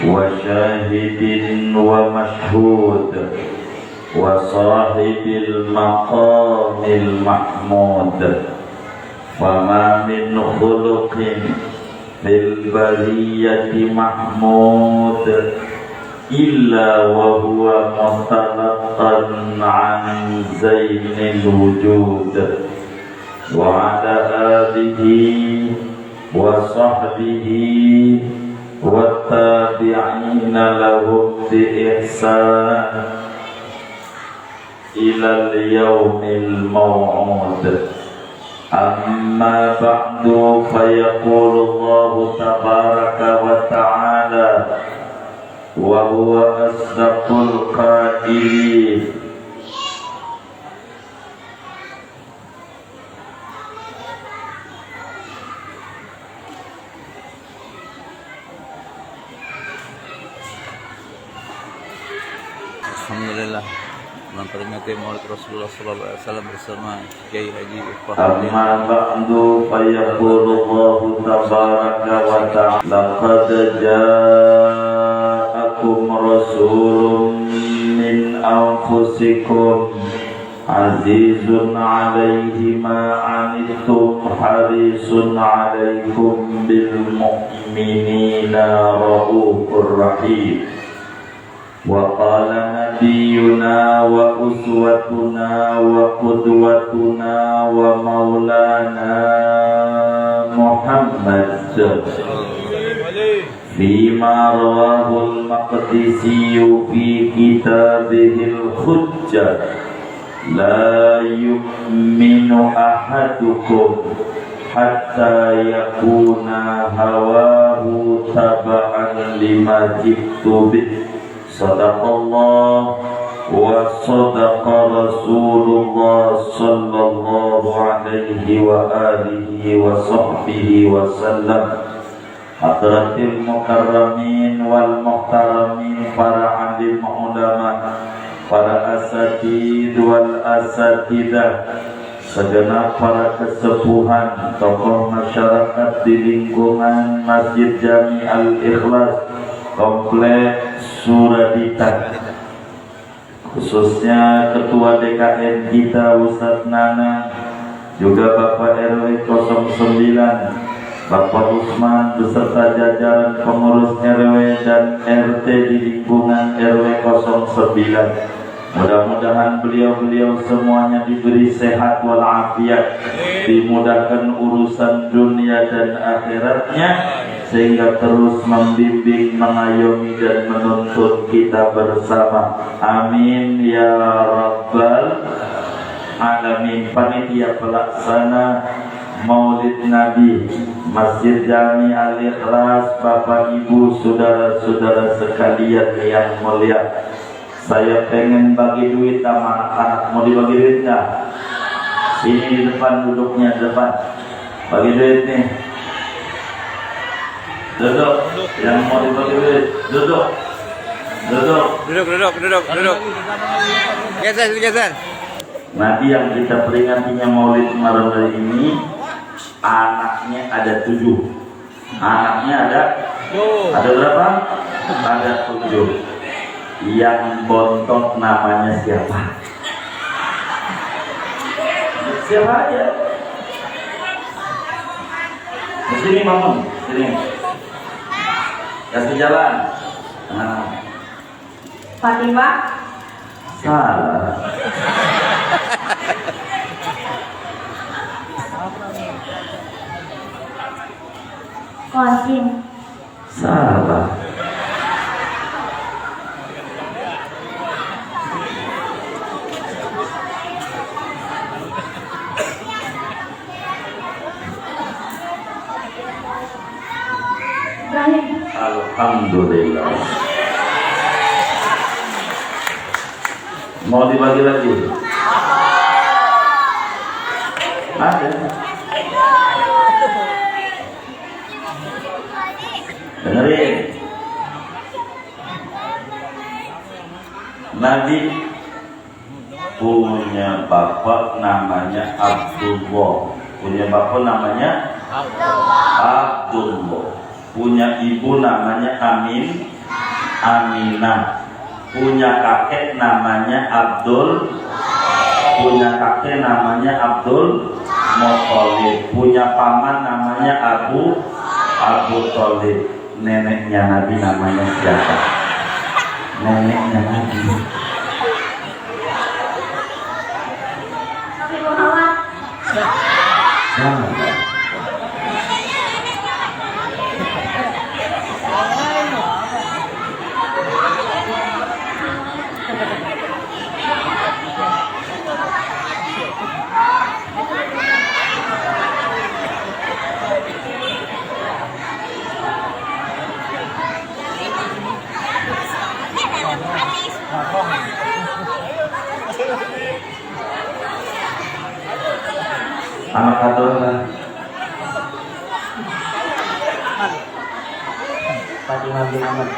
وشاهد ومشهود وصاحب المقام المحمود فما من خلق في البرية محمود إلا وهو متلقى عن زين الوجود وعلى آله وصحبه والتابعين لهم بإحسان إلى اليوم الموعود أما بعد فيقول الله تبارك وتعالى وهو أصدق القائلين Alhamdulillah memperingati Maulid Rasulullah sallallahu alaihi wasallam bersama Kiai Haji Amma ba'du fayaqulullahu tabaraka wa ta'ala laqad ja'akum rasulun min anfusikum azizun 'alaihi ma 'anittum harisun 'alaikum bil mu'minina raufur rahim. وقال نبينا وأسوتنا وقدوتنا ومولانا محمد فيما رواه المقدسي في كتابه الحجة لا يؤمن أحدكم حتى يكون هواه تبعا لما جئت به صدق الله وصدق رسول الله صلى الله عليه وآله وصحبه وسلم. Hadratil mukarramin wal muhtaramin, para alim ulama, para asatid wal asatidah, segenap para kesepuhan, tokoh masyarakat di lingkungan Masjid Jami Al-Ikhlas Komplek Suradita, khususnya Ketua DKM kita Ustadz Nana, juga Bapak RW 09, Bapak Usman beserta jajaran pengurus RW dan RT di lingkungan RW 09. Mudah-mudahan beliau-beliau semuanya diberi sehat walafiat, dimudahkan urusan dunia dan akhiratnya, sehingga terus membimbing, mengayomi dan menuntun kita bersama. Amin ya rabbal alamin. Panitia pelaksana Maulid Nabi Masjid Jami Al-Ikhlas, Bapak Ibu, saudara-saudara sekalian yang mulia, saya pengen bagi duit sama anak-anak. Mau dibagi duit enggak? Ini di depan, duduknya di depan. Bagi duit nih. Duduk. Yang mau dibagi duit, duduk. Duduk. Geser. Nanti yang kita peringatinya Maulid malam hari ini, anaknya ada 7. Anaknya ada berapa? Ada 7. Yang bontot namanya siapa? Siapa aja? Sini bangun, sini. Kasih jalan. Fatimah. Salah. Qasim. Salah. Alhamdulillah. Mau dibagi lagi? Ada. Dengerin. Nabi punya bapak namanya Abdullah. Punya bapak namanya Abdullah. punya ibu namanya Aminah, punya kakek namanya Abdul, punya kakek namanya Abdul Muthalib, punya paman namanya Abu Thalib. Neneknya Nabi namanya siapa? Neneknya Nabi Nabi Muhammad. anak kador kan? Fatimah bin Ahmad.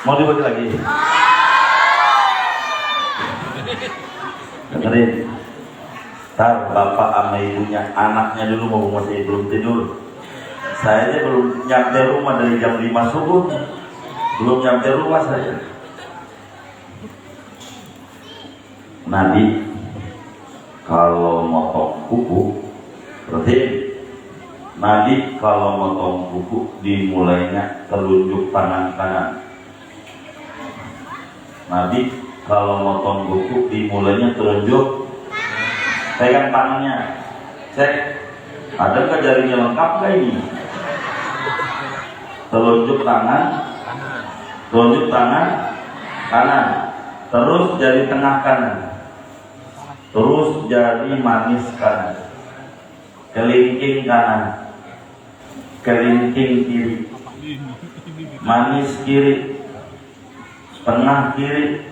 Mau dibagi lagi? Dengerin. Ntar bapak sama ibunya, anaknya dulu mau masih belum tidur. Saya aja belum nyampe rumah dari jam 5 subuh. Belum nyampe rumah saya. Nabi kalau motong kuku, berarti Nabi kalau motong kuku dimulainya telunjuk tangan kanan. Nabi kalau motong kuku dimulainya telunjuk, pegang tangannya, cek ada nggak jarinya lengkap nggak ini? Telunjuk tangan kanan, terus jari tengah kanan, terus jari manis kanan, kelingking kanan, kelingking kiri, manis kiri, tengah kiri,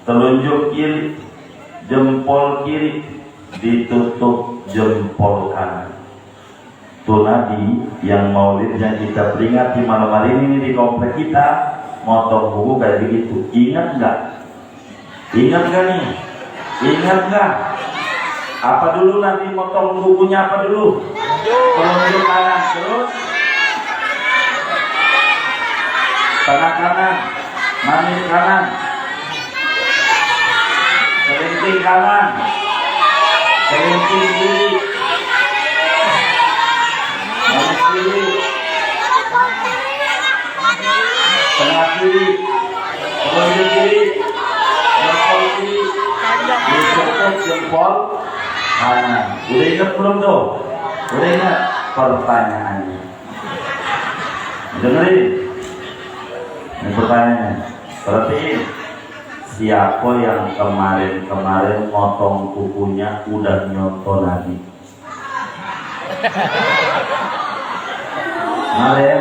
telunjuk kiri, jempol kiri, ditutup jempol kanan. Tuh Nabi yang maulidnya kita peringati malam hari ini di komplek kita, motong kuku kayak begitu. Ingat nggak? Ingat nggak nih? Ingat nggak? Apa dulu Nabi motong kukunya apa dulu? Telunjuk kanan, terus tengah kanan, manis kanan, kelingking kanan, kelingking kiri, manis kiri, tengah kiri, telunjuk kiri, jempol kiri, ditutup jempol kanan. Udah ingat belum tuh? Udah ingat pertanyaannya? Dengerin. Ini pertanyaannya. Perhatiin. Siapa yang kemarin motong kukunya udah nyontoh lagi? Kemarin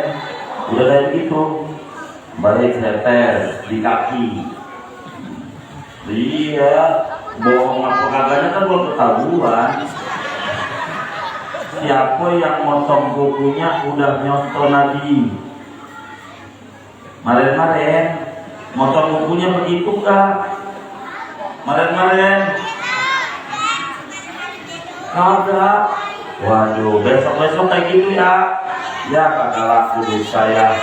udah kayak gitu, balik setes di kaki. Iya, bohong apa kagaknya kan belum ketahuan. Siapa yang motong kukunya udah nyontoh Nabi? Kemarin motong kukunya begitu kah? Kemarin kagak. Waduh, besok kayak gitu ya. Ya kagak laku duit saya.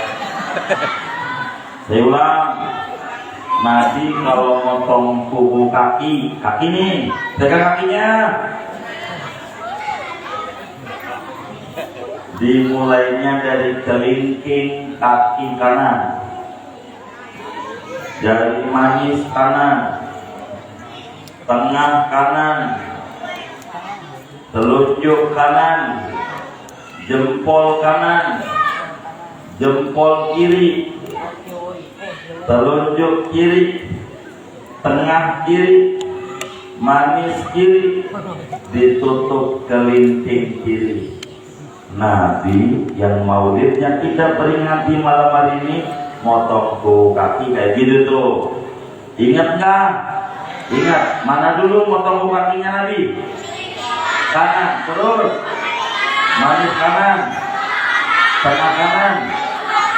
Saya ulang. Nabi kalau motong kuku kaki nih, pegang kakinya. Dimulainya dari kelingking kaki kanan, jari manis kanan, tengah kanan, telunjuk kanan, jempol kanan, jempol kiri, telunjuk kiri, tengah kiri, manis kiri, ditutup kelingking kiri. Nabi yang maulidnya kita peringati malam hari ini motong kuku kaki kayak gitu tuh. Ingat nggak? Ingat mana dulu motong kuku kakinya Nabi? Kanan, terus manis kanan, tengah kanan,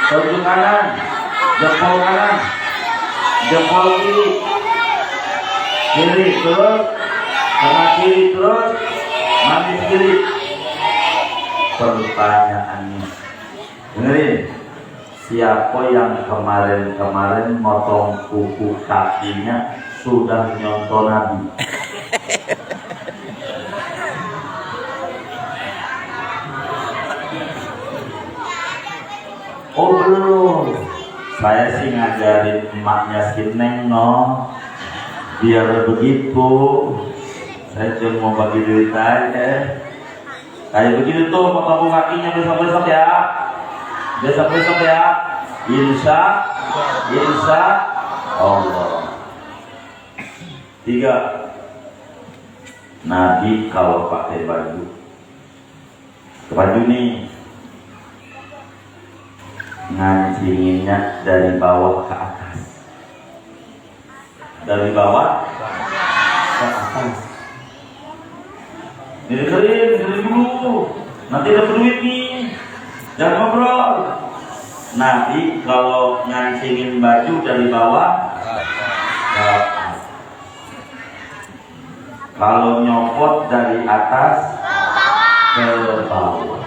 telunjuk kanan, jempol kanan, jempol kiri, terus Tengah kiri terus, mandi kiri. Pertanyaannya, dengerin, siapa yang kemarin-kemarin motong kuku kakinya sudah nyontoh Nabi? Oh belum. Saya sih ngajarin emaknya si Neng biar begitu. Saya cuma mau bagi duit aja. Kayak begitu tuh potong kakinya besok-besok ya. Besok-besok ya. Insya Allah. 3. Nabi kalau pakai baju nih ngancinginnya dari bawah ke atas. Dari bawah ke atas. Dengerin dulu. Nanti dapat duit nih. Jangan ngobrol. Nabi kalau ngancingin baju dari bawah ke atas. Kalau nyopot dari atas ke bawah.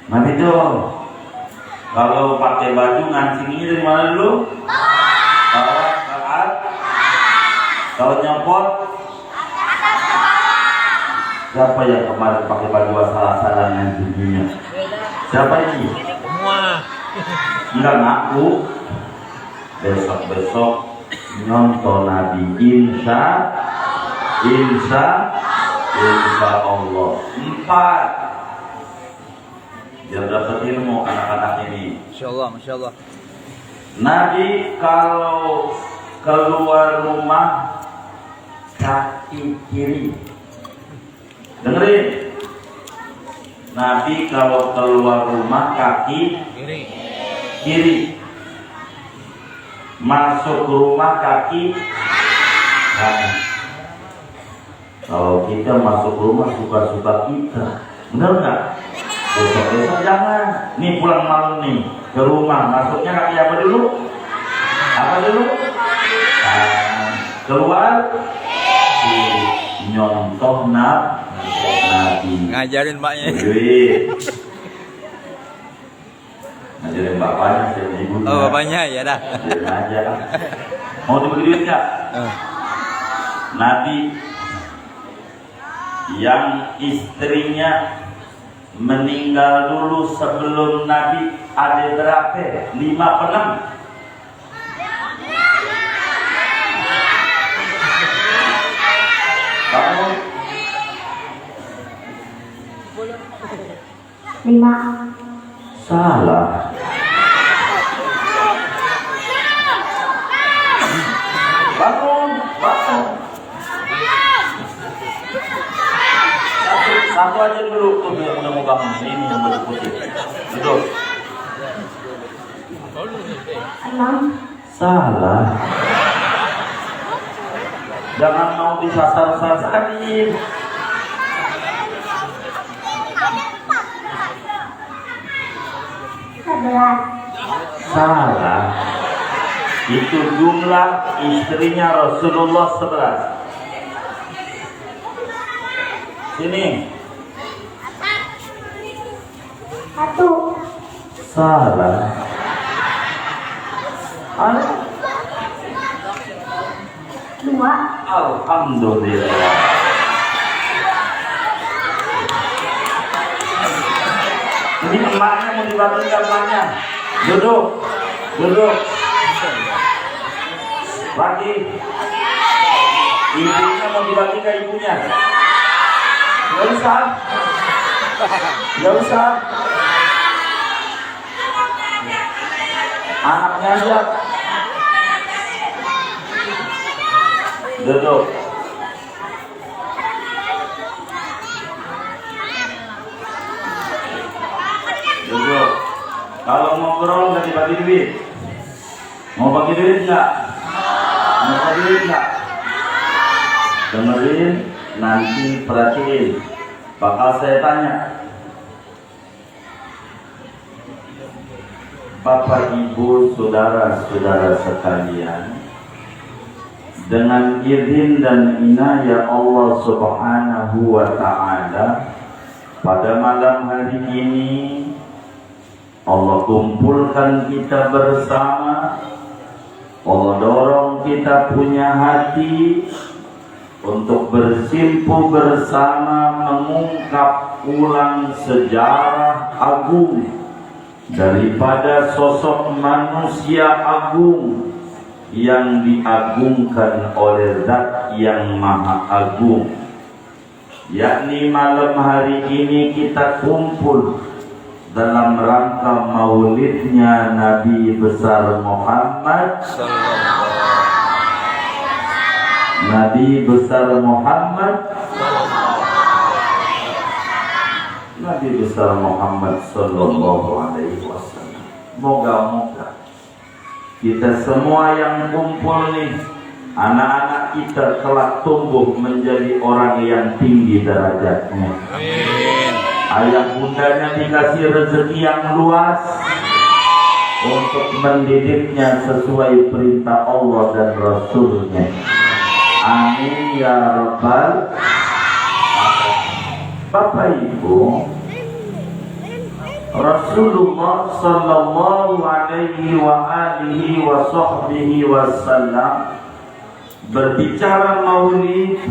Nabi dong. Kalau pakai baju ngancinginnya dari mana dulu? Bawah ke atas. Kalau nyopot, siapa yang kemarin pakai baju salah-salah ngancinginnya? Siapa ini? Enggak ngaku. Besok-besok nyontoh Nabi. Insya Allah. 4. Biar dapat ilmu anak-anak ini. Masya Allah. Nabi kalau keluar rumah kaki kiri. Dengerin. Nabi kalau keluar rumah kaki kiri. Masuk rumah kaki kanan. Kalau kita masuk rumah suka-suka kita, benar nggak? Besok-besok jangan. Nih pulang malam nih ke rumah, masuknya kaki apa dulu? Keluar nyontoh Nabi. Ngajarin mbaknya. Ngajarin bapaknya, saya ibunya. Oh bapaknya ya dah. Ngajarin aja. Mau dibagi duit nggak? Nabi yang istrinya meninggal dulu sebelum Nabi ada berapa? 5 per 6. Kamu 5. salah. Bangun. Satu aja dulu tuh yang udah mau bangun. Ini yang baju putih. Duduk. 6. Salah. Jangan mau disasar-sasarin. 11. Salah. Itu jumlah istrinya Rasulullah 11. Sini. 1. Salah. Ada. 2. Alhamdulillah. Ini emaknya mau dibagi ke emaknya. Duduk. Lagi. Ibunya mau dibagi ke ibunya. Gak usah. Anaknya aja. Duduk. Kalau ngobrol nggak dibagi duit. Mau bagi duit nggak? Dengerin, nanti perhatiin. Bakal saya tanya. Bapak, Ibu, saudara-saudara sekalian, dengan izin dan inayah Allah Subhanahu wa Ta'ala, pada malam hari ini Allah kumpulkan kita bersama. Allah dorong kita punya hati untuk bersimpu bersama mengungkap ulang sejarah agung daripada sosok manusia agung yang diagungkan oleh Zat yang Maha Agung. Yakni malam hari ini kita kumpul dalam rangka maulidnya Nabi besar Muhammad, Nabi besar Muhammad, Nabi besar Muhammad Sallallahu Alaihi Wasallam. Moga-moga kita semua yang kumpul nih, anak-anak kita kelak tumbuh menjadi orang yang tinggi derajatnya. Ayah bundanya dikasih rezeki yang luas untuk mendidiknya sesuai perintah Allah dan Rasulnya. Amin ya Rabbal Alamin. Bapak Ibu, Rasulullah Sallallahu Alaihi wa alihi wa sahbihi wasallam berbicara maulid,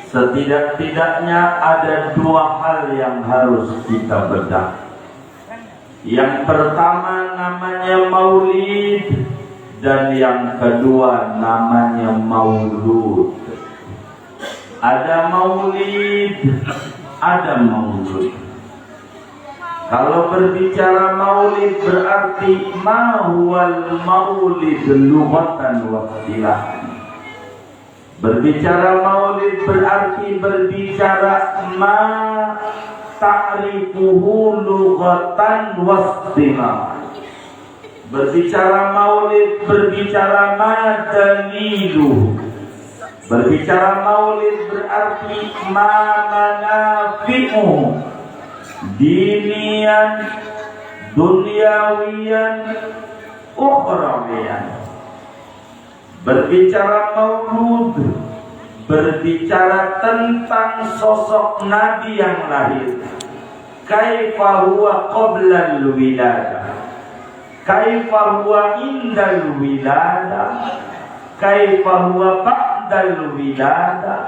setidak-tidaknya ada dua hal yang harus kita bedah. Yang pertama namanya maulid, dan yang kedua namanya maulud. Ada maulid, ada maulud. Kalau berbicara maulid berarti ma huwal maulid lughatan wa istilahan. Berbicara maulid berarti berbicara ma ta'rifuhu lughatan wastilah. Berbicara maulid berbicara ma dalilu. Berbicara maulid berarti ma manafi'u dinian, dunyawiyan, ukhrawiyan. Berbicara maulud berbicara tentang sosok Nabi yang lahir. Kaifa huwa qabla al-wiladah, kaifa huwa indal wiladah, kaifa huwa ba'da al-wiladah,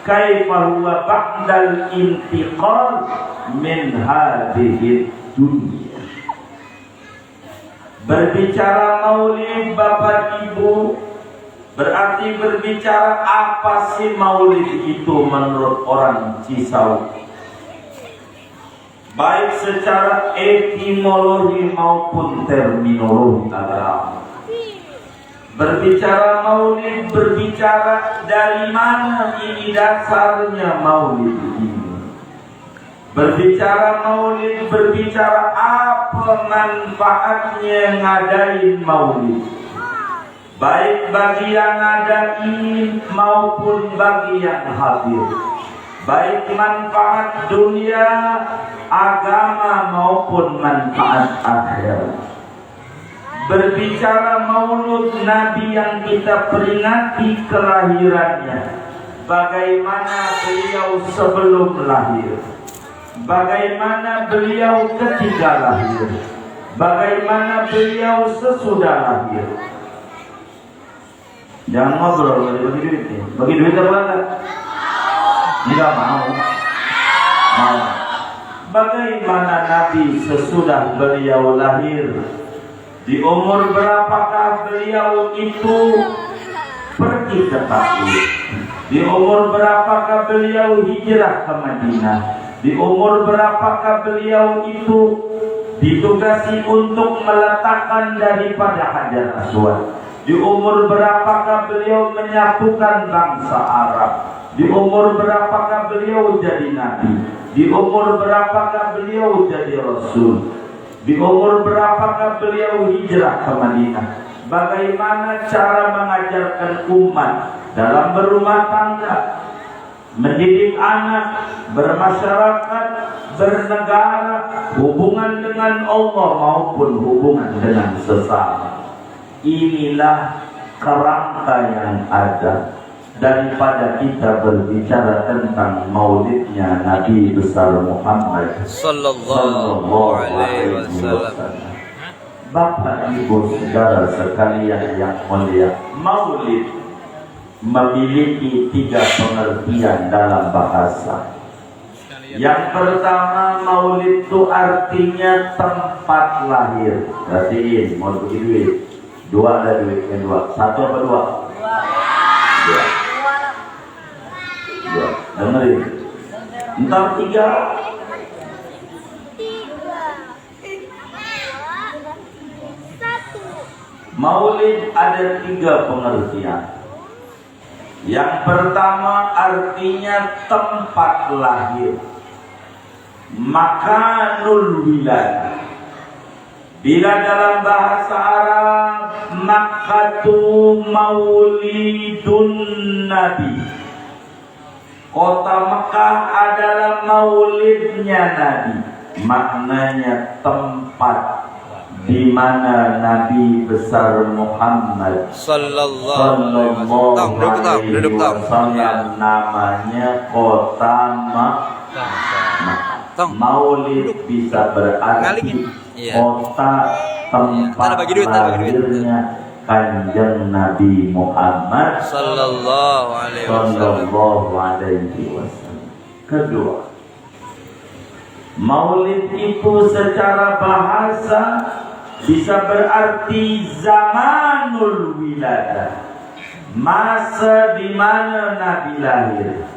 kaifa huwa ba'da al-intiqal min hadhihi dunya. Berbicara maulid Bapak Ibu berarti berbicara apa sih maulid itu menurut orang Cisauk, baik secara etimologi maupun terminologi agama. Berbicara maulid berbicara dari mana ini dasarnya maulid ini. Berbicara maulid berbicara apa manfaatnya ngadain maulid, baik bagi yang ngadain maupun bagi yang hadir, baik manfaat dunia, agama maupun manfaat akhirat. Berbicara maulud Nabi yang kita peringati kelahirannya, bagaimana beliau sebelum lahir, bagaimana beliau ketika lahir, bagaimana beliau sesudah lahir. Jangan ngobrol, bagi duit ya. Bagi duit apa enggak? Enggak mau. Mau. Bagaimana Nabi sesudah beliau lahir? Di umur berapakah beliau itu pergi ke Taif? Di umur berapakah beliau hijrah ke Madinah? Di umur berapakah beliau itu ditugasi untuk meletakkan daripada Hajar Aswad? Di umur berapakah beliau menyatukan bangsa Arab? Di umur berapakah beliau jadi nabi? Di umur berapakah beliau jadi rasul? Di umur berapakah beliau hijrah ke Madinah? Bagaimana cara mengajarkan umat dalam berumah tangga, mendidik anak, bermasyarakat, bernegara, hubungan dengan Allah maupun hubungan dengan sesama. Inilah kerangka yang ada daripada kita berbicara tentang maulidnya Nabi besar Muhammad Sallallahu alaihi wasallam. Bapak Ibu saudara sekalian yang mulia, maulid memiliki 3 pengertian dalam bahasa. Yang pertama, maulid itu artinya tempat lahir. Perhatiin, mau bagi duit 2 ada duitnya 2, 1 apa 2? 2. Dengerin. Entar 3. Maulid ada 3 pengertian. Yang pertama artinya tempat lahir, makanul wiladah. Bila dalam bahasa Arab, Makkatu maulidun Nabi, kota Mekah adalah maulidnya Nabi. Maknanya tempat di mana Nabi besar Muhammad Sallallahu Alaihi Wasallam namanya kota Makkah. Maulid bisa berarti kota tempat lahirnya Kanjeng Nabi Muhammad Sallallahu Alaihi Wasallam. Kedua, maulid itu secara bahasa bisa berarti zamanul wiladah, masa di mana Nabi lahir.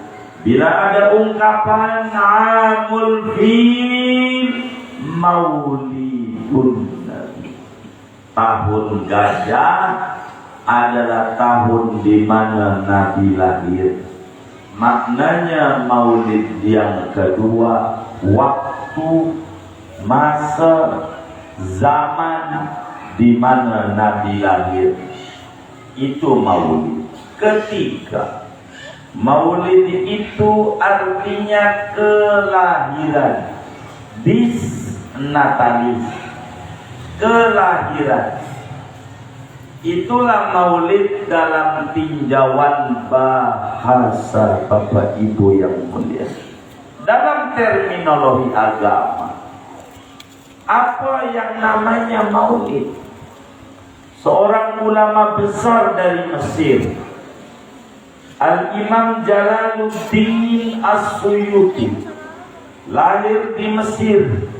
Bila ada ungkapan amul fil, maulidun Nabi, tahun gajah adalah tahun di mana Nabi lahir. Maknanya maulid yang kedua, waktu, masa, zaman di mana Nabi lahir, itu maulid. Ketiga, maulid itu artinya kelahiran, bis natalis, kelahiran. Itulah maulid dalam tinjauan bahasa Bapak Ibu yang mulia. Dalam terminologi agama, apa yang namanya maulid? Seorang ulama besar dari Mesir, Al-Imam Jalaluddin As-Suyuti, lahir di Mesir,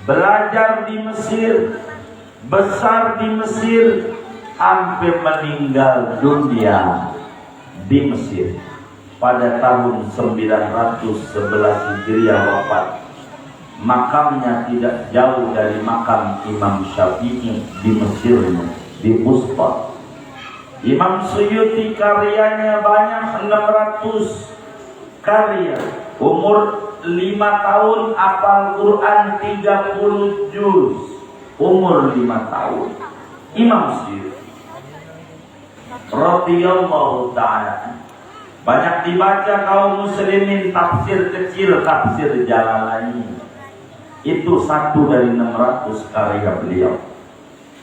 belajar di Mesir, besar di Mesir, sampai meninggal dunia di Mesir pada tahun 911 Hijriah wafat. Makamnya tidak jauh dari makam Imam Syafi'i di Mesir, di Bustat. Imam Suyuti karyanya banyak, 600 karya. Umur 5 tahun hafal Quran 30 juz. Umur 5 tahun. Imam Suyuti radhiyallahu ta'ala, banyak dibaca kaum muslimin tafsir kecil, tafsir Jalalain. Itu satu dari 600 karya beliau.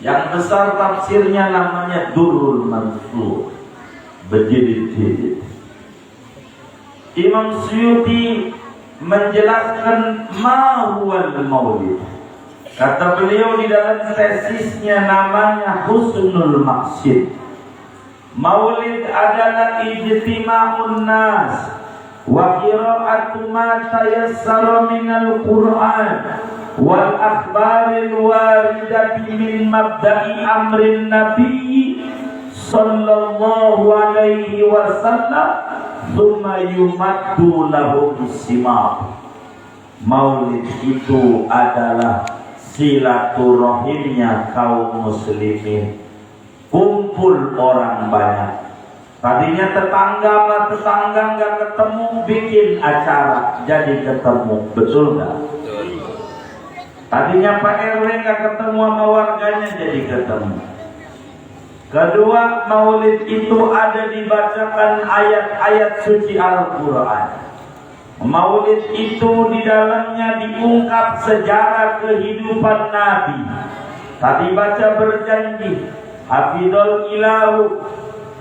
Yang besar tafsirnya namanya Durrul Mansur, berjilid-jilid. Imam Suyuti menjelaskan ma huwal maulid. Kata beliau di dalam tesisnya, namanya Husnul Maqsid. Maulid adalah ijtima'un nas wa qira'atu ma tayassara minal Qur'an wal akhbaril waridati min mabda'i amrin Nabi sallallahu alaihi wasallam thumma yumaddu lahum simah. Maulid itu adalah silaturahimnya kaum muslimin, kumpul orang banyak. Tadinya tetangga sama tetangga nggak ketemu, bikin acara jadi ketemu, betul nggak? Tadinya Pak RW nggak ketemu sama warganya, jadi ketemu. Kedua, maulid itu ada dibacakan ayat-ayat suci Al-Quran. Maulid itu di dalamnya diungkap sejarah kehidupan Nabi. Tadi baca berjanji, hafidhal ilahu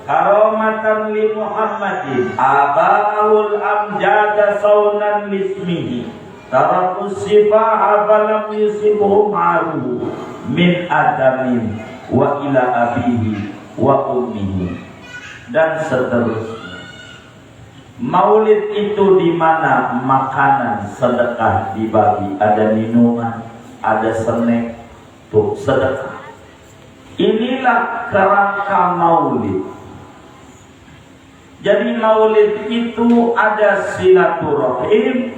karamatan li Muhammadin abahul amjada saunan lismihi tarakus sifaha balam yusibhum aru min adamin wa ila abihi wa ummihi dan seterusnya. Maulid itu di mana makanan sedekah dibagi, ada minuman, ada snack, tuh sedekah. Inilah kerangka maulid. Jadi maulid itu ada silaturahim,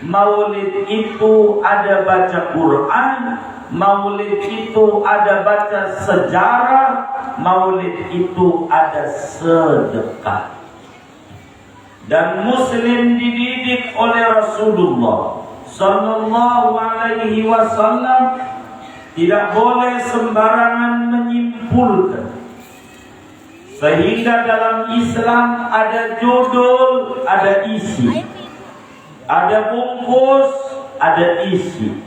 maulid itu ada baca Quran, maulid itu ada baca sejarah, maulid itu ada sedekah. Dan muslim dididik oleh Rasulullah sallallahu alaihi wasallam tidak boleh sembarangan menyimpulkan. Sehingga dalam Islam ada judul, ada isi, ada bungkus, ada isi.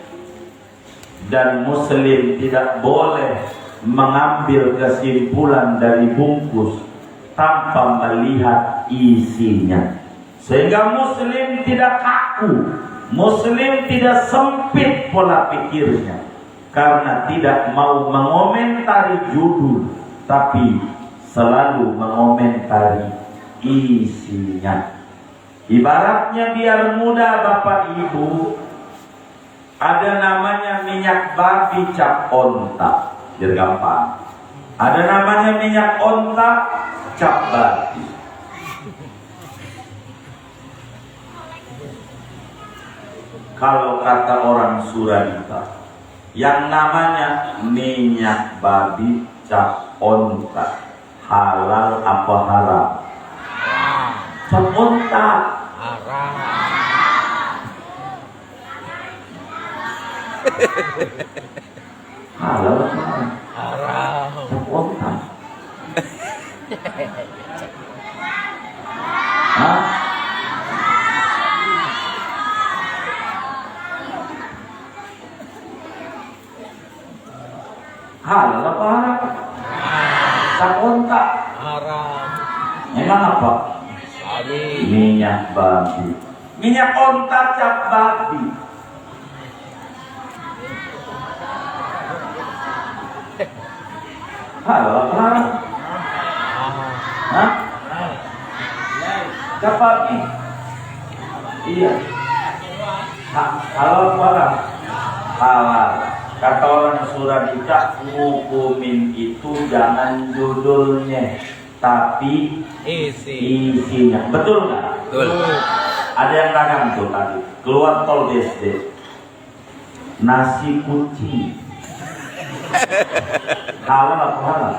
Dan muslim tidak boleh mengambil kesimpulan dari bungkus tanpa melihat isinya. Sehingga muslim tidak kaku, muslim tidak sempit pola pikirnya, karena tidak mau mengomentari judul, tapi selalu mengomentari isinya. Ibaratnya biar mudah Bapak Ibu, ada namanya minyak babi cap onta, biar gampang. Ada namanya minyak onta cap babi. Kalau kata orang Surakarta, yang namanya minyak babi cap onta halal apa haram? Cap onta haram. Halal apa haram? Haram. Cap onta. Hah? Halal apa haram? Cap onta haram. Emang apa? Babi. Minyak babi. Minyak onta cap babi. Halal apa haram? Hah? Cap babi. Iya. Halal apa haram? Halal. Kata orang Surakarta, hukumin itu jangan judulnya, tapi isinya. Betul nggak? Betul. Ada yang dagang tuh tadi, keluar tol BSD, nasi kucing. Halal apa halal?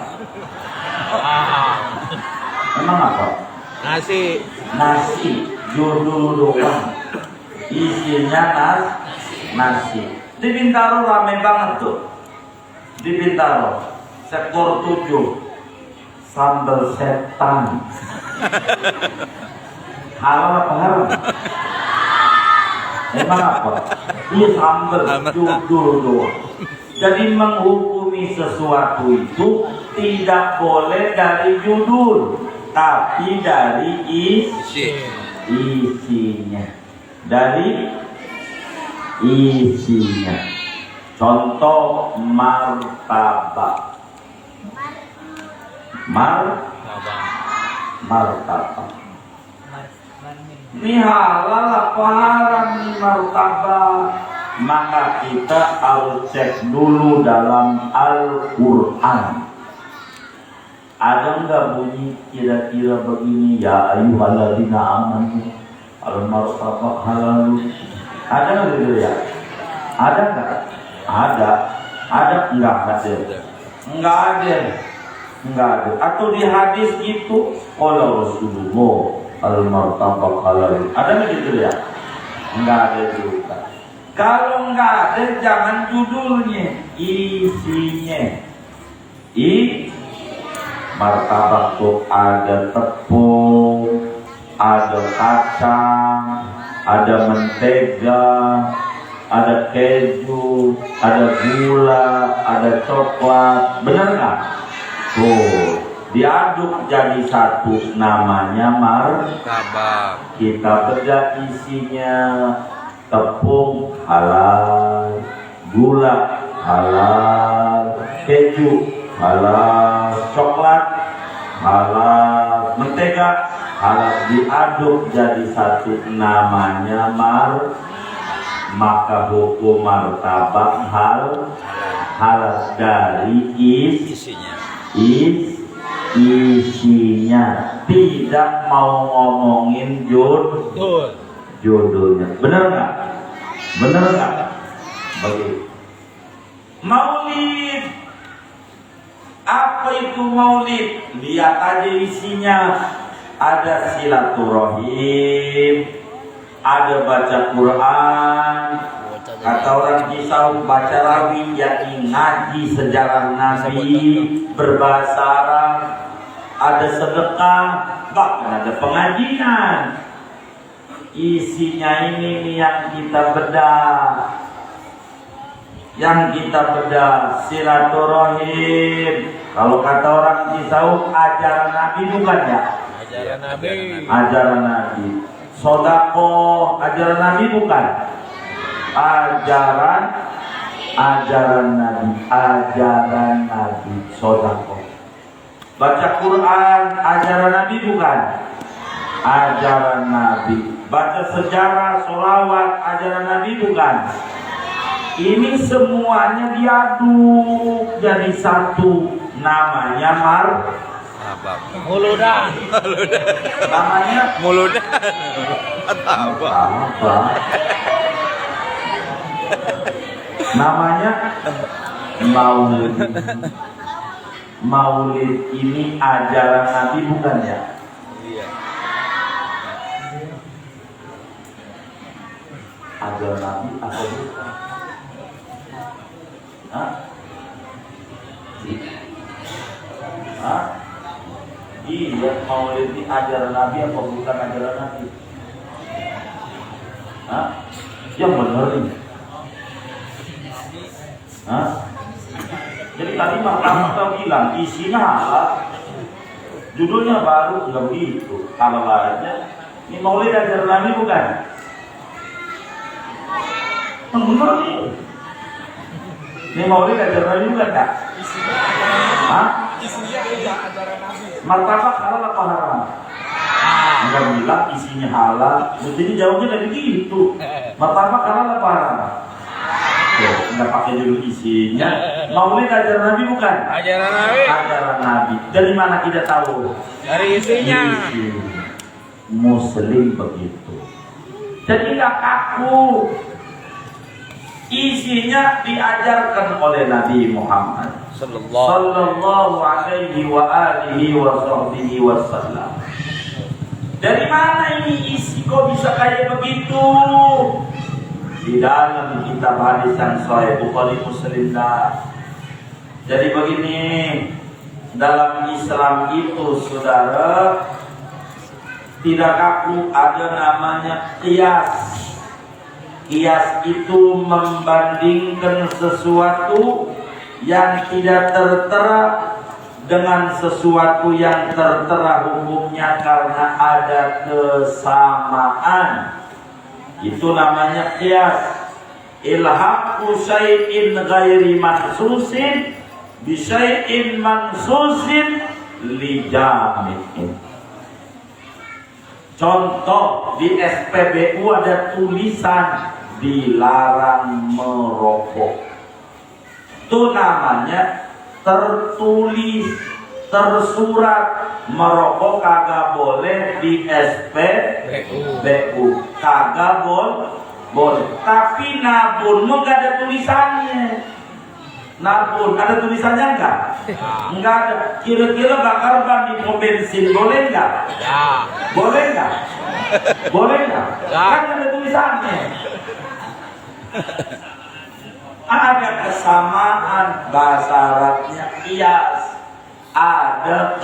Emang apa? Nasi, judul doang, isinya nasi. Di Bintaro rame banget tuh. Di Bintaro sektor 7 sambal setan. Halal apa haram? Emang apa? Ini sambal judul doang. Jadi menghukumi sesuatu itu tidak boleh dari judul, tapi dari isinya. Dari isinya. Contoh martabak. Martabak. Ini halal apa haram nih martabak? Maka kita harus cek dulu dalam Al-Quran. Ada nggak bunyi kira-kira begini, ya ayyuhalladzina amanu al-martabak halal? Ada nggak gitu ya? Ada nggak? Ada. Ada nggak? Nggak ada. Atau di hadis gitu, kalau Rasulullah al-martabak halal. Ada nggak gitu ya? Nggak ada juga. Kalau nggak ada, jangan judulnya, isinya. Martabak tuh ada tepung, ada kacang, ada mentega, ada keju, ada gula, ada coklat. Benar nggak? Tuh, diaduk jadi satu, namanya Martabak. kita bedah isinya tepung halal, gula halal, keju halal, coklat halal, mentega halal, diaduk jadi satu, namanya maka hukum martabak halal dari isinya, tidak mau ngomongin judulnya. Bener nggak? Begitu. Maulid, apa itu maulid? Lihat aja isinya. Ada silaturahim, ada baca Quran, kata orang Kisau baca rawi, yakni ngaji sejarah Nabi berbahasa Arab, ada sedekah, bahkan ada pengajian. Isinya ini nih yang kita bedah, silaturahim. Kalau kata orang Kisau, ajaran Nabi bukan ya? Ajaran Nabi. Sodako, ajaran Nabi bukan? Ajaran Nabi, sodako. Baca Quran, ajaran Nabi bukan? Ajaran Nabi. Baca sejarah, sholawat, ajaran Nabi bukan? Ini semuanya diaduk jadi satu, namanya Muludan. Namanya Muludan. apa? Namanya maulid. Maulid ini ajaran Nabi bukan ya? Iya. Ajaran Nabi atau bukan? Hah? Iya, maulid ini ajaran Nabi apa bukan ajaran Nabi? Hah? Yang benar ini. Hah? Jadi tadi Martabak bilang isinya halal, judulnya baru nggak begitu, halal aja. Ini maulid ajaran Nabi bukan? Yang benar nih. Ini maulid ajaran Nabi bukan kak? Hah? Martabak halal apa haram? Enggak bilang isinya halal, mestinya jawabnya dari gitu. Martabak halal apa haram? Enggak pakai judul isinya. Maulid ajaran Nabi bukan? Ajaran Nabi. Ajaran Nabi. Dari mana kita tahu? Dari isinya. Muslim begitu. Jadi nggak kaku. Isinya diajarkan oleh Nabi Muhammad sallallahu alaihi wa alihi wa sahbihi wasallam. Dari mana ini isi kok bisa kayak begitu? Di dalam kitab hadis yang sahih Bukhari Muslim dah. Jadi begini, dalam Islam itu saudara tidak kaku, ada namanya qiyas. Qiyas itu membandingkan sesuatu yang tidak tertera dengan sesuatu yang tertera hukumnya karena ada kesamaan. Itu namanya qiyas. Ilhaqu syai'in ghairi mansusin bi syai'in mansusin li jami'in. Contoh, di SPBU ada tulisan dilarang merokok. Itu namanya tertulis, tersurat. Merokok kagak boleh di SPBU, kagak boleh. Tapi nabun mah gak ada tulisannya. Nabun ada tulisannya enggak? Enggak ada. Kira-kira bakar ban di pom bensin boleh enggak? Ya. Boleh enggak? Boleh enggak? Ya. Kan ada tulisannya. Ada kesamaan, bahasa Arabnya qiyas. Ada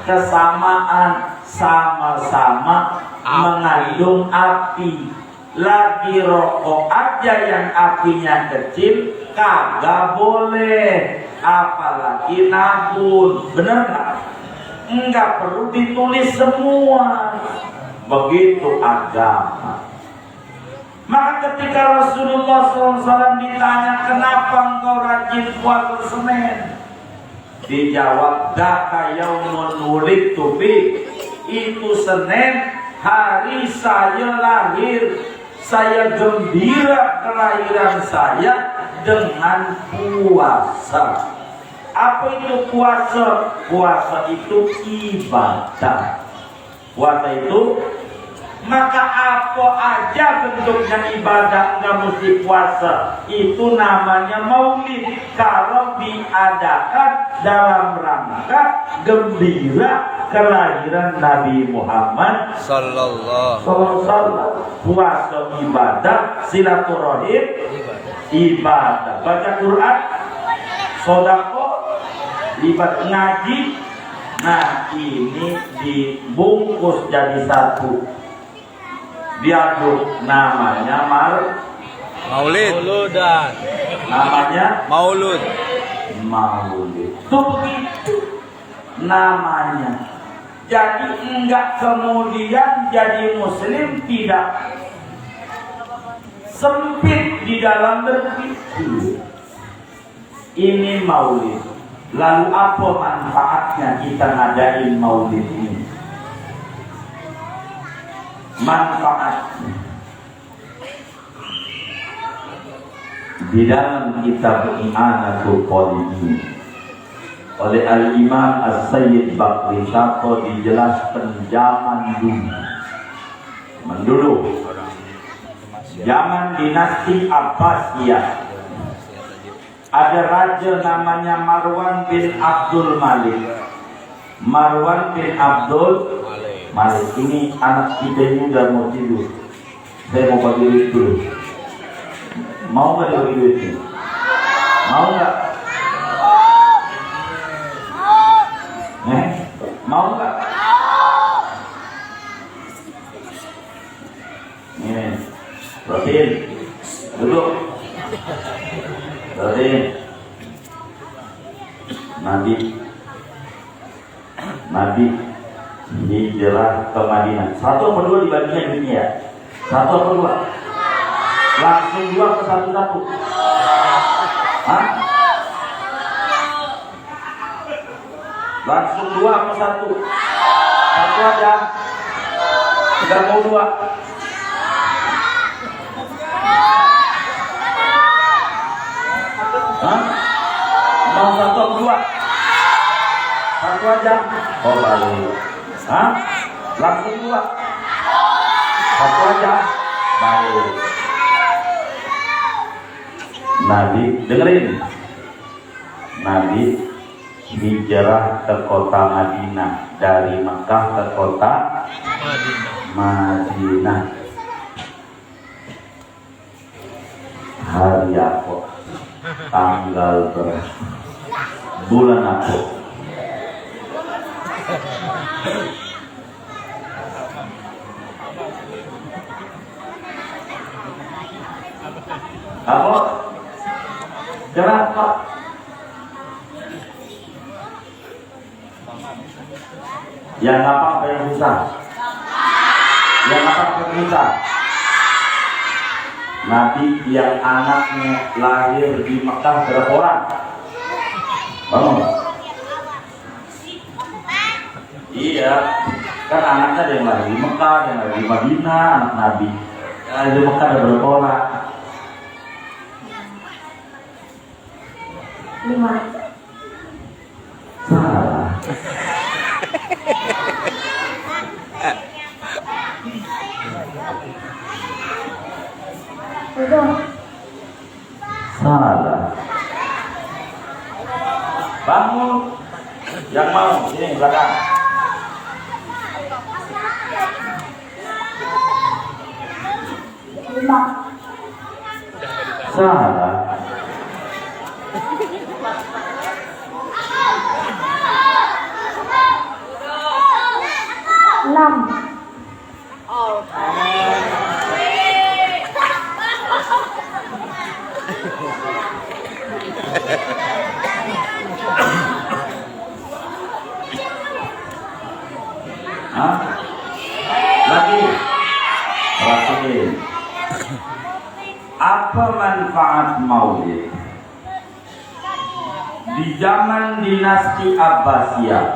kesamaan, sama-sama mengandung api. Lagi rokok aja yang apinya kecil kagak boleh. apalagi nabun. Benar nggak? Enggak perlu ditulis semua. Begitu agama. Maka ketika Rasulullah SAW ditanya, kenapa engkau rajin puasa Senin? Dijawab, daka yaumun wulidtu fi. Itu Senin, hari saya lahir. Saya gembira kelahiran saya dengan puasa. Apa itu puasa? Puasa itu ibadah. Puasa itu, maka apa aja bentuknya ibadah nggak mesti puasa. Itu namanya maulid. Kalau diadakan dalam rangka gembira kelahiran Nabi Muhammad Sallallahu SAW. Puasa ibadah, silaturahim ibadah, baca Quran, sedekah, ibadah, ngaji. Nah ini dibungkus jadi satu, diaduk, namanya Maulid. namanya Maulud. maulid. Itu begitu namanya. Jadi enggak kemudian jadi muslim tidak sempit di dalam berpikir. Ini maulid. Lalu apa manfaatnya kita ngadain maulid ini? Manfaatnya di dalam kitab I'anatul Talibin oleh Al-Imam As-Sayyid Bakri Sato dijelaskan zaman dulu zaman dinasti Abbasiyah ada raja namanya Marwan bin Abdul Malik. Marwan bin Abdul Malik ini anak kita ini udah mau tidur. Saya mau bagi duit dulu. Mau nggak dibagi duitnya? Mau nggak? Mau nggak? Ini, Rotin, duduk. Rotin, Nabi hijrah ke Madinah. Satu apa dua dibaginya ini ya? Satu apa dua? Langsung dua ke satu-satu. Hah? Langsung dua ke satu? Satu aja. Tidak mau dua. Hah? Mau satu atau dua? Satu aja. Oh baik. Hah? Langsung dua. Satu aja. Baik. Nabi, dengerin. Nabi hijrah ke kota Madinah, dari Mekah ke kota Madinah. Hari apa? Tanggal berapa? Bulan apa? Apa? Kenapa? Yang apa yang susah? Yang apa yang susah? Nabi yang anaknya lahir di Mekah berapa orang? Bangun. Iya, kan anaknya ada yang lahir di Mekah, ada yang lahir di Madinah, anak Nabi. Yang di Mekah ada berapa orang? 5. Salah. Salah. Bangun. Yang mau sini belakang. Salah. Apa manfaat maulid? Di zaman dinasti Abbasiyah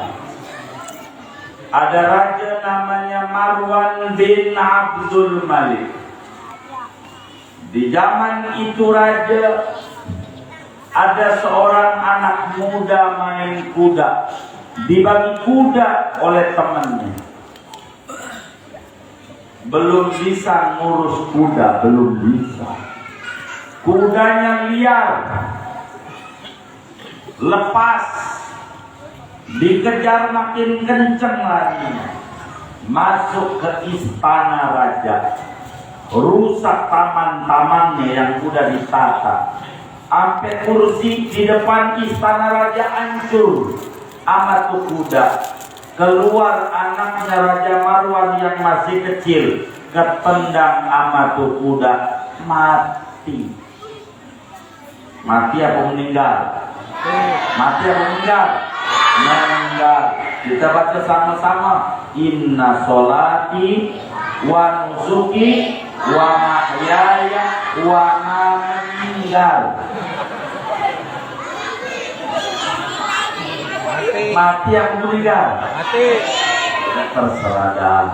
ada raja namanya Marwan bin Abdul Malik. Di zaman itu raja ada seorang anak muda main kuda, dibagi kuda oleh temannya. Belum bisa ngurus kuda, belum bisa. Kudanya liar, lepas, dikejar makin kenceng lagi, masuk ke istana raja, rusak taman-tamannya yang udah ditata, sampai kursi di depan istana raja hancur sama tuh kuda. Keluar anaknya Raja Marwan yang masih kecil, ketendang sama tuh kuda, mati. Mati apa meninggal? Mati apa meninggal? Meninggal. Kita baca sama-sama. Inna sholati wa nusuki wa mahyaya wa mamati. Mati apa meninggal? Mati. Terserah dah.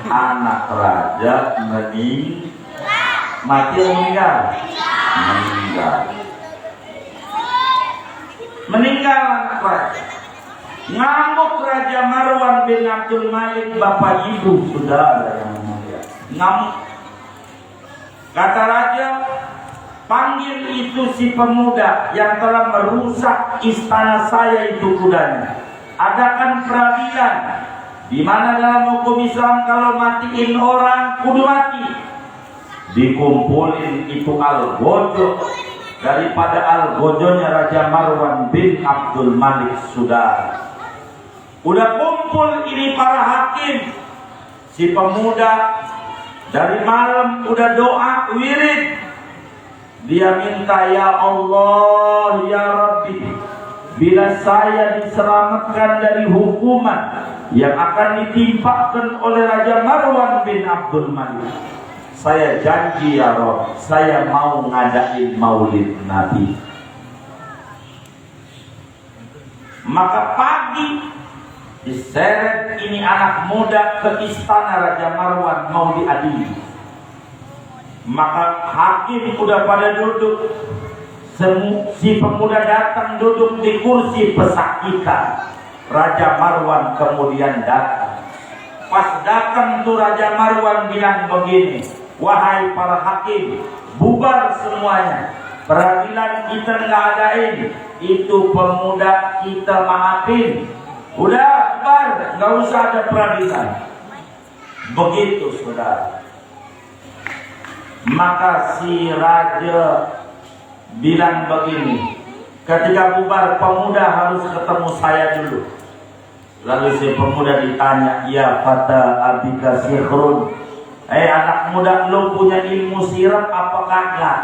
Anak raja mati apa meninggal? Meninggal. Meninggal anak raja. Ngamuk Raja Marwan bin Abdul Malik, bapak ibu saudara yang mulia. Ngamuk. Kata raja, panggil itu si pemuda yang telah merusak istana saya itu kudanya. Adakan peradilan, di mana dalam hukum Islam kalau matiin orang kudu mati. Dikumpulin itu algojo daripada algojonya Raja Marwan bin Abdul Malik saudara. Udah kumpul ini para hakim, si pemuda dari malam udah doa wirid. Dia minta, ya Allah, ya Rabbi, bila saya diselamatkan dari hukuman yang akan ditimpakan oleh Raja Marwan bin Abdul Malik, saya janji ya Rabb, saya mau ngadain maulid Nabi. Maka pagi diseret ini anak muda ke istana Raja Marwan mau diadili. Maka hakim udah pada duduk, si pemuda datang duduk di kursi pesakitan. Raja Marwan kemudian datang. Pas datang tuh Raja Marwan bilang begini, wahai para hakim, bubar semuanya, peradilan kita nggak adain, itu pemuda kita maafin, udah bubar, nggak usah ada peradilan. Begitu saudara. Maka si raja bilang begini, ketika bubar pemuda harus ketemu saya dulu. Lalu si pemuda ditanya, ya fata abika sihrun, anak muda, lu punya ilmu sirap apa kagak?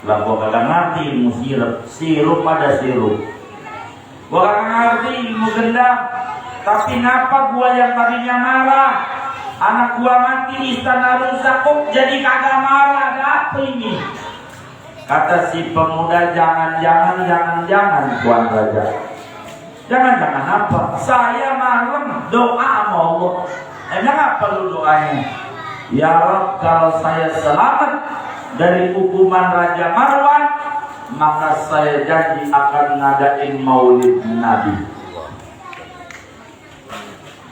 Lah gua kagak ngerti ilmu sirup ada sirup. Gua kagak ngerti ilmu gendam. Tapi ngapa gua yang tadinya marah, anak gua mati, istana rusak, kok jadi kagak marah? Ada apa ini? Kata si pemuda, jangan Tuan Raja. Jangan apa? Saya malam doa sama Allah. Emang apa lu doanya? Ya Rabb, kalau saya selamat dari hukuman Raja Marwan, maka saya janji akan ngadain maulid Nabi.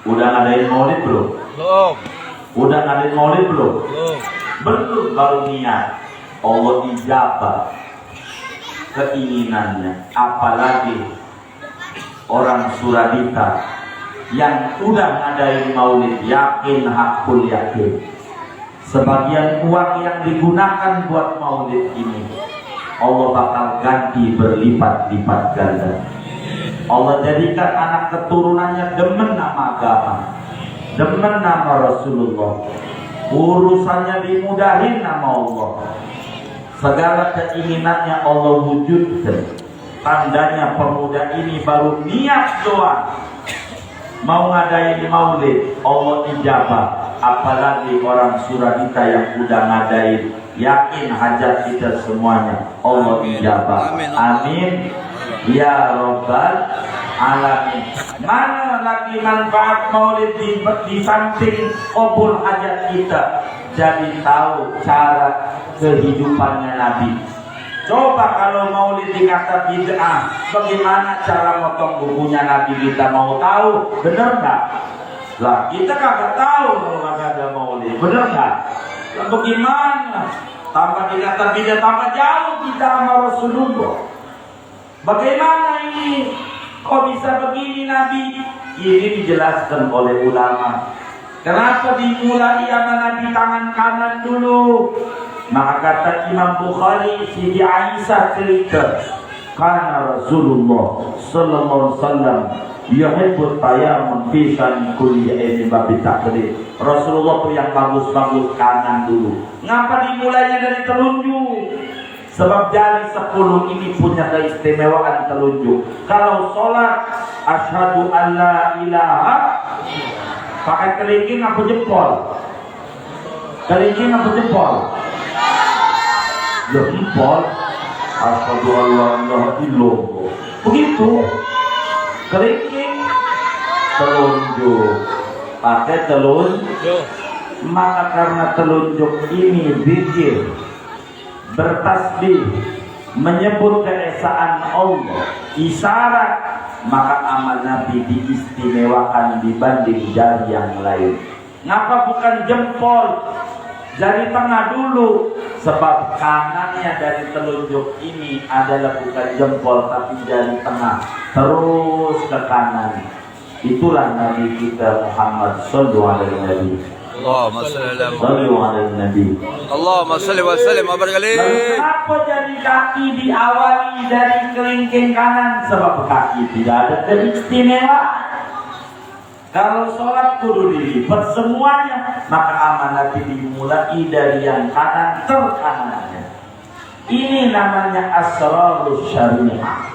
Udah ngadain maulid belum? Belum. Udah ngadain maulid belum? Belum. Betul, baru niat. Allah ijabah keinginannya. Apalagi orang Suradita yang udah ngadain maulid, yakin hakul yakin, sebagian uang yang digunakan buat maulid ini Allah bakal ganti berlipat-lipat ganda. Allah jadikan anak keturunannya demen nama agama, demen nama Rasulullah, urusannya dimudahin nama Allah, segala keinginannya Allah wujudkan. Tandanya pemuda ini baru niat doang mau ngadain maulid, Allah ijabah. apalagi orang Suradita yang udah ngadain. Yakin hajat kita semuanya Allah ijabah. Amin ya Rabbal alamin. Mana lagi manfaat maulid di samping kabul hajat kita, jadi tahu cara kehidupannya Nabi. Coba kalau maulid dikata bid'ah, bagaimana cara motong bukunya Nabi, kita mau tahu, bener nggak? Lah kita kagak tahu kalau kagak ada maulid, bener nggak? Lah bagaimana? Tambah dikata bid'ah, tambah jauh kita sama Rasulullah. Bagaimana ini? Kok bisa begini Nabi? Ini dijelaskan oleh ulama. Kenapa dimulai sama Nabi tangan kanan dulu? Maka kata Imam Bukhari, Siti Aisyah cerita, karena Rasulullah sallallahu alaihi wasallam yuhibbut tayammum fi shani kulli ayyin babi takdir. Rasulullah tuh yang bagus-bagus kanan dulu. Ngapa dimulainya dari telunjuk? Sebab jari 10 ini punya keistimewaan telunjuk. Kalau sholat asyhadu alla ilaha, pakai kelingking apa jempol? Kelingking apa jempol? Jempol. Asyhadu alla ilaha illallah. Begitu. Kelingking telunjuk. Pakai telunjuk. Maka karena telunjuk ini zikir, bertasbih, menyebut keesaan Allah, isyarat, maka amal Nabi diistimewakan dibanding jari yang lain. Ngapa bukan jempol? Jari tengah dulu, sebab kanannya dari telunjuk ini adalah bukan jempol tapi jari tengah, terus ke kanan. Itulah Nabi kita Muhammad sallallahu alaihi wasallam. Allahumma salli ala Nabi. Allahumma salli wa sallim wa barik alaihi. Lalu kenapa jadi kaki diawali dari kelingking kanan? Sebab kaki tidak ada keistimewaan. Kalau sholat kudu dilipat semuanya, maka amal Nabi dimulai dari yang kanan ke kanannya. Ini namanya asrarus syariah.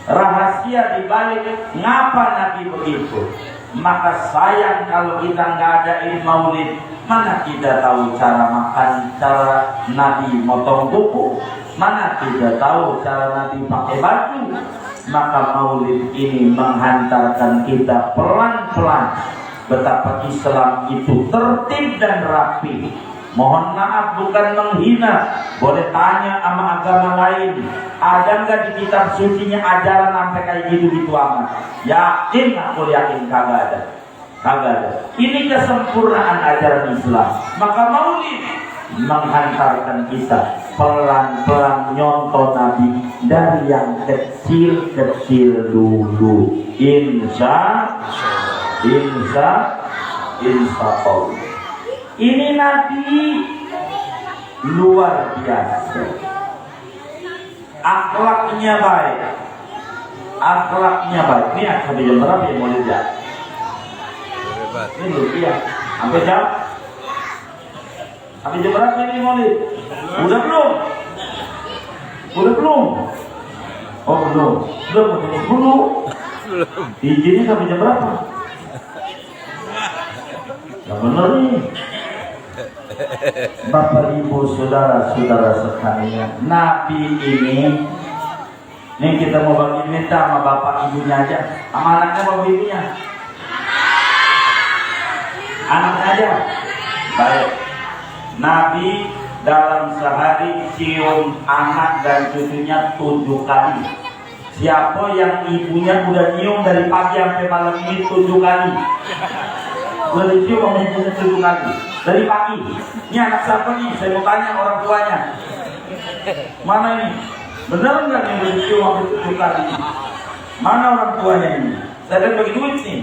Rahasia dibalik ngapa Nabi begitu. Maka sayang kalau kita nggak adain maulid, mana kita tahu cara makan, cara Nabi motong kuku, mana kita tahu cara Nabi pakai baju. Maka maulid ini menghantarkan kita pelan-pelan betapa Islam itu tertib dan rapi. Mohon maaf bukan menghina, boleh tanya sama agama lain, ada nggak di kitab sucinya ajaran sampai kayak gitu amat? Yakin, aku yakin kagak ada, kagak ada. Ini kesempurnaan ajaran Islam. Maka maulid menghantarkan kita pelan-pelan nyontoh Nabi dari yang kecil-kecil dulu. Insya Allah. Ini Nabi luar biasa. Akhlaknya baik. Akhlaknya baik. Ini sampai jam berapa ya mau lihat? Ini belum ya. Sampai jam? Sampai jam berapa ini mau lihat? Udah belum? Udah belum? Oh belum. Belum. Izinnya sampai jam berapa? Yang benar nih. Bapak ibu saudara-saudara sekalian, Nabi ini kita mau bagi minta sama bapak ibunya aja, sama anaknya bapak ibunya, anaknya aja. Baik, Nabi dalam sehari cium anak dan cucunya 7 kali. Siapa yang ibunya udah nyium dari pagi sampai malam ini 7 kali? Udah dicium sama ibunya 7 kali dari pagi. Ini anak siapa nih? Saya mau tanya orang tuanya. Mana ini? Benar nggak yang dicium sama 7 kali? Mana orang tuanya ini? Saya kan bagi duit nih.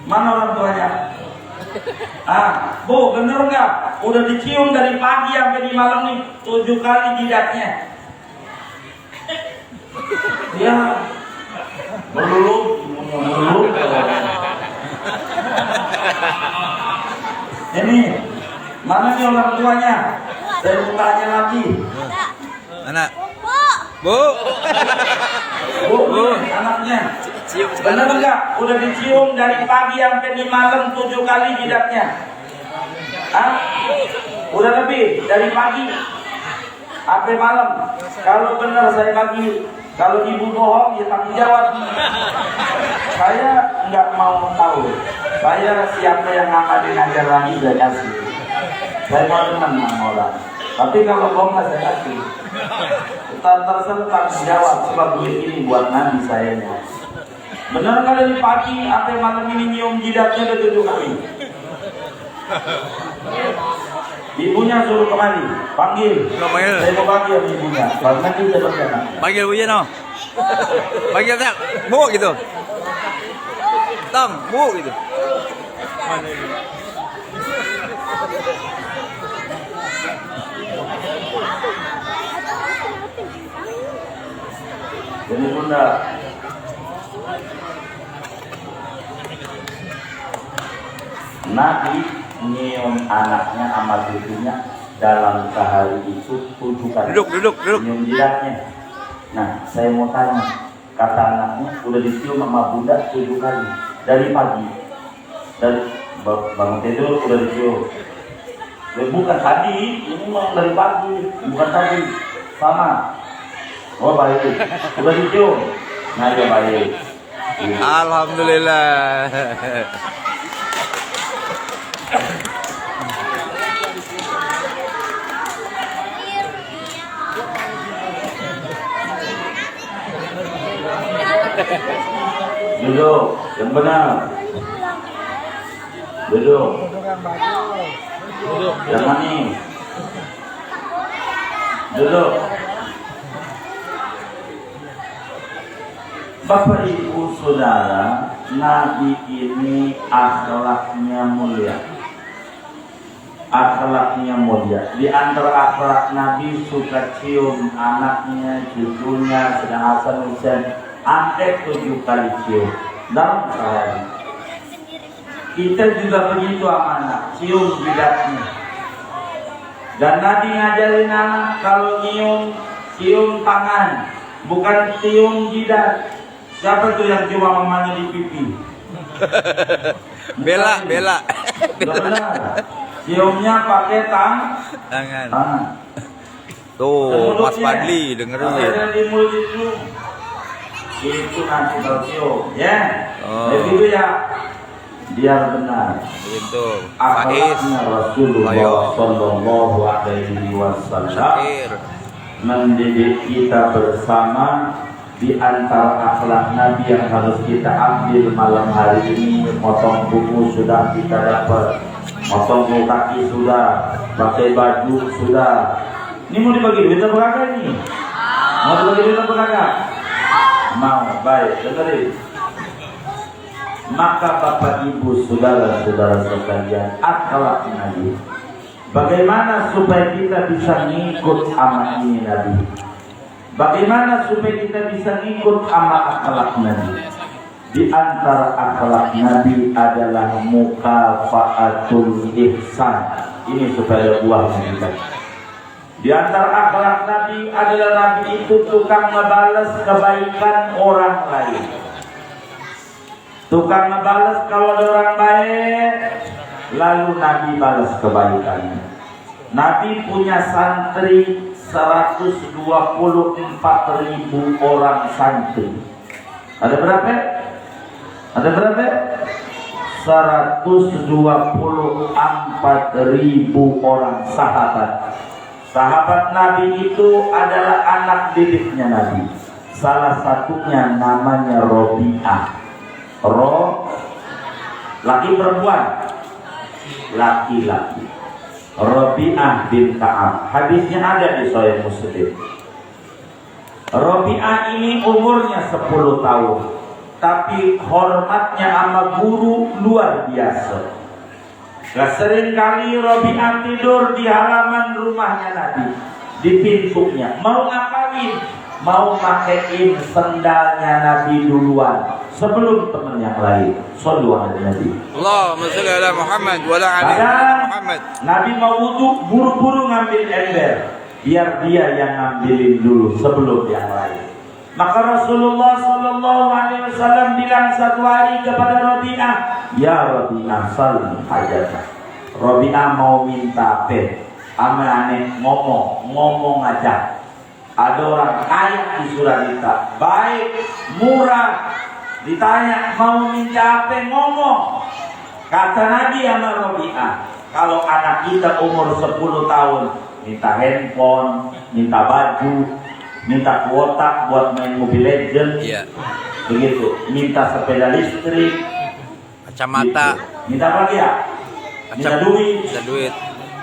Mana orang tuanya? Bu, bener nggak? Udah dicium dari pagi sampai di malam nih 7 kali jidatnya. Ya, melulu. Ini mana nih orang tuanya? Saya mau tanya lagi. Anak. Bu. Bu, anaknya. Cium Benar sekarang. enggak? Udah dicium dari pagi sampai di malam 7 kali jidatnya. Hah? Udah lebih dari pagi sampai malam. Kalau benar saya bagi, kalau ibu bohong ya tanggung jawab. Saya nggak mau tahu. Saya siapa yang ngamalin ajaran ini saya kasih. Saya mau teman sama orang. Tapi kalau bohong saya kasih. Terserah tanggung jawab sebab duit ini buat nabi saya. Benar nggak dari pagi sampai malam ini nyium jidatnya udah 7 kali. Ibunya suruh kemari, panggil. Panggil. Saya mau panggil sama ibunya. Karena kita berjalan. Panggil Buya no. Panggil tak. Bu gitu. Tang, bu gitu. Mana ini? Jadi bunda, Nabi nyium anaknya sama cucunya dalam sehari itu 7 kali. Duduk. Nyium jidatnya. Nah, saya mau tanya, kata anaknya udah dicium sama bunda 7 kali dari pagi, dari bangun tidur udah dicium. Bukan tadi, ini memang dari pagi, bukan tadi, sama. Oh baik, udah dicium. Nah ya baik. Alhamdulillah. Duduk, yang benar. Duduk. Yang manis. Duduk. Bapak Ibu Saudara, Nabi ini akhlaknya mulia. Akhlaknya mulia. Di antara akhlak Nabi suka cium anaknya, cucunya, sedang Hasan Husain sampai 7 kali cium dalam sehari. Kita juga begitu amanah, cium jidatnya. Dan Nabi ngajarin anak kalau nyium, cium tangan, bukan cium jidat. Siapa tuh yang cium mamanya di pipi? Bela. Benar. Ciumnya pakai Tangan. tangan. Tuh, Mas Fadli dengerin. Ada di mulut itu nanti kalau cium, ya. Oh. Begitu ya. Biar benar. Begitu. Faiz. Akhlaknya Rasulullah Ayo. Sallallahu Alaihi Wasallam Syair. mendidik kita bersama. Di antara akhlak Nabi yang harus kita ambil malam hari ini, potong kuku sudah kita dapat, potong kaki sudah, pakai baju sudah. Ini mau dibagi duit apa kagak nih? Mau dibagi duit apa kagak? Mau, baik, dengerin. Maka Bapak Ibu saudara-saudara sekalian, akhlak Nabi. Bagaimana supaya kita bisa ngikut sama ini Nabi? Bagaimana supaya kita bisa ngikut sama akhlak Nabi? Di antara akhlak Nabi adalah mukafaatul ihsan. Ini supaya buahnya kita. Di antara akhlak Nabi adalah Nabi itu tukang ngebalas kebaikan orang lain. Tukang ngebalas kalau ada orang baik, lalu Nabi balas kebaikannya. Nabi punya santri 124.000 orang santri. Ada berapa? Ada berapa? 124.000 orang sahabat. Sahabat Nabi itu adalah anak didiknya Nabi. Salah satunya namanya Robi'ah. Laki perempuan? Laki-laki. Robi'ah bin Ka'ab. Hadisnya ada di Sahih Muslim. Robi'ah ini umurnya 10 tahun, tapi hormatnya sama guru luar biasa. Sering kali Robi'ah tidur di halaman rumahnya Nabi, di pintunya. Mau ngapain? Mau pakein sendalnya Nabi duluan sebelum teman yang lain. Shallu ala Nabi. Allahumma shalli ala Muhammad wa ala ali Kadang Muhammad. Nabi mau wudu, buru-buru ngambil ember, biar dia yang ngambilin dulu sebelum yang lain. Maka Rasulullah Sallallahu Alaihi Wasallam bilang satu hari kepada Rabi'ah, ya Rabi'ah salli hajatah. Rabi'ah mau minta apa? Ame aneh ngomong aja. Ada orang kaya di Surakarta, baik, murah, ditanya mau minta apa, ngomong. Kata Nabi sama Rabi'ah, kalau anak kita umur 10 tahun minta handphone, minta baju, minta kuota buat main Mobile Legends, Iya. begitu, minta sepeda listrik, Kacamata. gitu. Minta apa ya? Minta duit. Minta duit.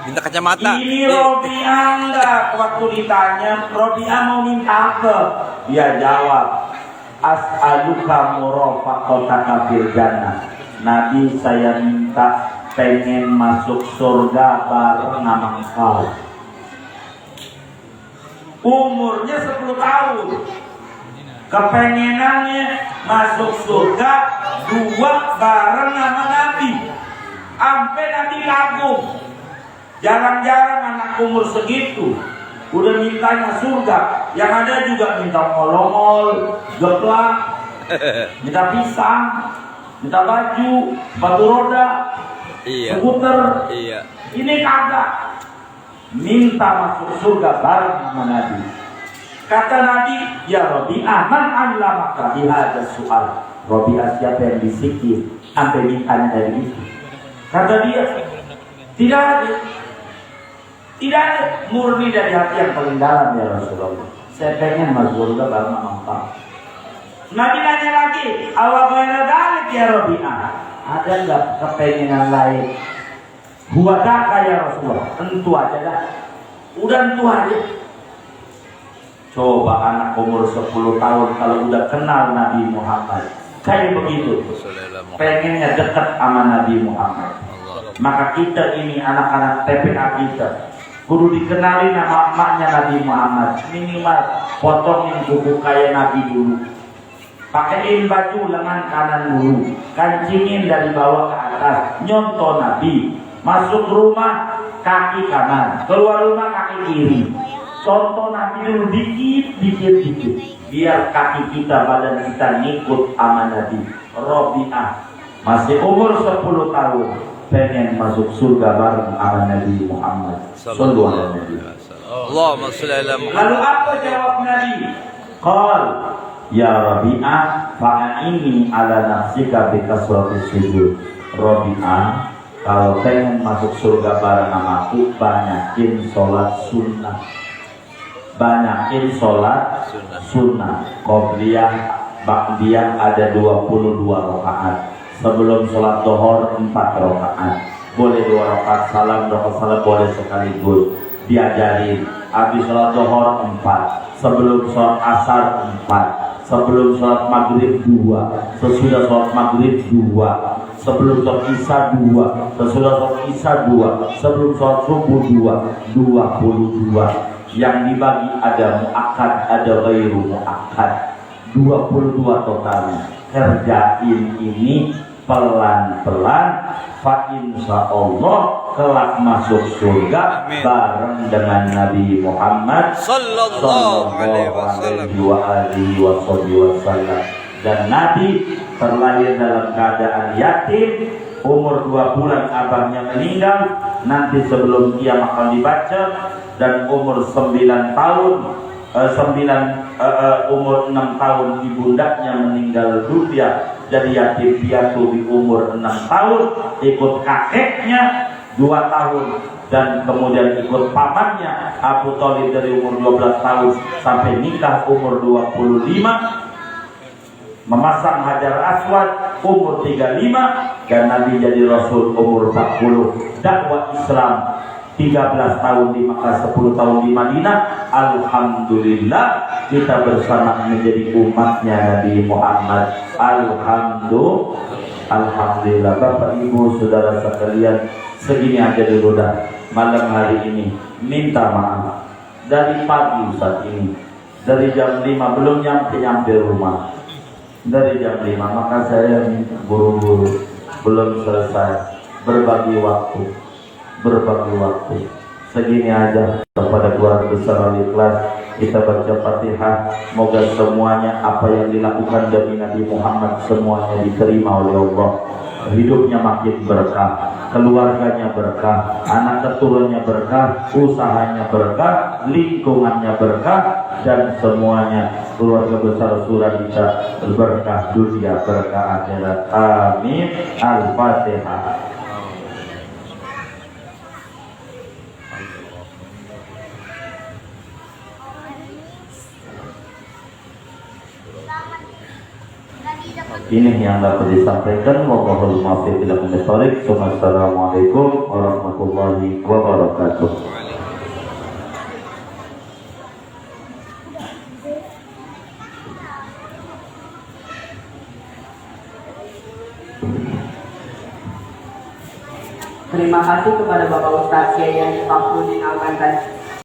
Minta kacamata. Ini Robi'ah enggak, waktu ditanya Robi'ah mau minta apa, dia jawab, as'aluka murafaqataka fil jannah. Nabi, saya minta pengen masuk surga bareng sama engkau. Umurnya 10 tahun, kepengenannya masuk surga 2 bareng sama Nabi. Sampai Nabi kagum, jarang-jarang anak umur segitu udah mintanya surga, yang ada juga minta ngolongol, geplak, minta pisang, minta baju, sepatu roda, Iya. skuter. Iya. Ini kagak, minta masuk surga bareng sama Nabi. Kata Nabi, ya Rabi'ah, man 'allamaka bihadza su'al. Rabi'ah, siapa yang bisikin sampai mintanya dari itu? Kata dia, tidak ada. Tidak ada, murni dari hati yang paling dalam ya Rasulullah. Saya pengen masuk surga bareng sama engkau. Nabi nanya lagi, awal ghaira dzalik ya Rabi'ah, ada enggak kepengenan lain? Huwadaka ya Rasulullah, tentu aja dah. Udah tentu aja. Coba anak umur 10 tahun kalau udah kenal Nabi Muhammad kayak begitu, pengennya dekat sama Nabi Muhammad. Maka kita ini anak-anak TPA kita kudu dikenalin sama emaknya Nabi Muhammad. Minimal potongin kuku kayak Nabi dulu, pakein baju lengan kanan dulu, kancingin dari bawah ke atas, nyontoh Nabi. Masuk rumah kaki kanan, keluar rumah kaki kiri, contoh Nabi dulu dikit, biar kaki kita, badan kita ngikut sama Nabi. Rabi'ah masih umur 10 tahun pengen masuk surga bareng sama Nabi Muhammad sallallahu alaihi wasallam. Allahumma shalli ala Muhammad. Lalu apa jawab Nabi? Qal ya Rabi'ah fa'ini ala nafsika bi kasratis sujud. Rabi'ah, kalau pengen masuk surga bareng sama aku, banyakin sholat sunnah. Banyakin sholat sunnah. Qobliyah, ba'diyah ada 22 rakaat. Sebelum sholat dohor 4 rakaat. Boleh 2 rakaat salam, 2 rakaat salam boleh sekaligus. Diajarin. Habis sholat dohor 4. Sebelum sholat asar 4. Sebelum sholat maghrib 2. Sesudah sholat maghrib 2. Sebelum sholat isya 2. Sesudah sholat isya 2. Sebelum sholat subuh 2. 22. Yang dibagi ada mu'akkad, ada ghairu mu'akkad. 22 totalnya. Kerjain ini pelan-pelan, fa insyaallah kelak masuk surga bareng dengan Nabi Muhammad Sallallahu alaihi wasallam. Dan Nabi terlahir dalam keadaan yatim, umur 2 bulan abahnya meninggal, nanti sebelum dia akan dibaca, dan umur 9 tahun, umur 6 tahun ibundanya meninggal dunia, jadi yatim piatu di umur 6 tahun, ikut kakeknya 2 tahun, dan kemudian ikut pamannya Abu Thalib dari umur 12 tahun sampai nikah umur 25, memasang Hajar Aswad umur 35, dan Nabi jadi Rasul umur 40. Dakwah Islam 13 tahun di Makkah, 10 tahun di Madinah. Alhamdulillah kita bersama menjadi umatnya Nabi Muhammad. Alhamdulillah. Bapak Ibu Saudara sekalian, segini aja dulu dah malam hari ini. Minta maaf dari pagi saat ini, dari jam 5 belum nyampe rumah. Dari jam 5 maka saya buru-buru, belum selesai berbagi waktu. segini aja kepada keluarga besar Al-Ikhlas. Kita baca Fatihah, moga semuanya apa yang dilakukan demi Nabi Muhammad semuanya diterima oleh Allah. Hidupnya makin berkah, keluarganya berkah, anak keturunannya berkah, usahanya berkah, lingkungannya berkah, dan semuanya keluarga besar Suradita berkah dunia, berkah akhirat. Amin. Al-Fatihah. Ini yang dapat disampaikan. Wallahul muwaffiq ila aqwamit thoriq. Wassalamualaikum warahmatullahi wabarakatuh. Terima kasih kepada Bapak Ustadz Kiai Fakhrudin Al-Bantan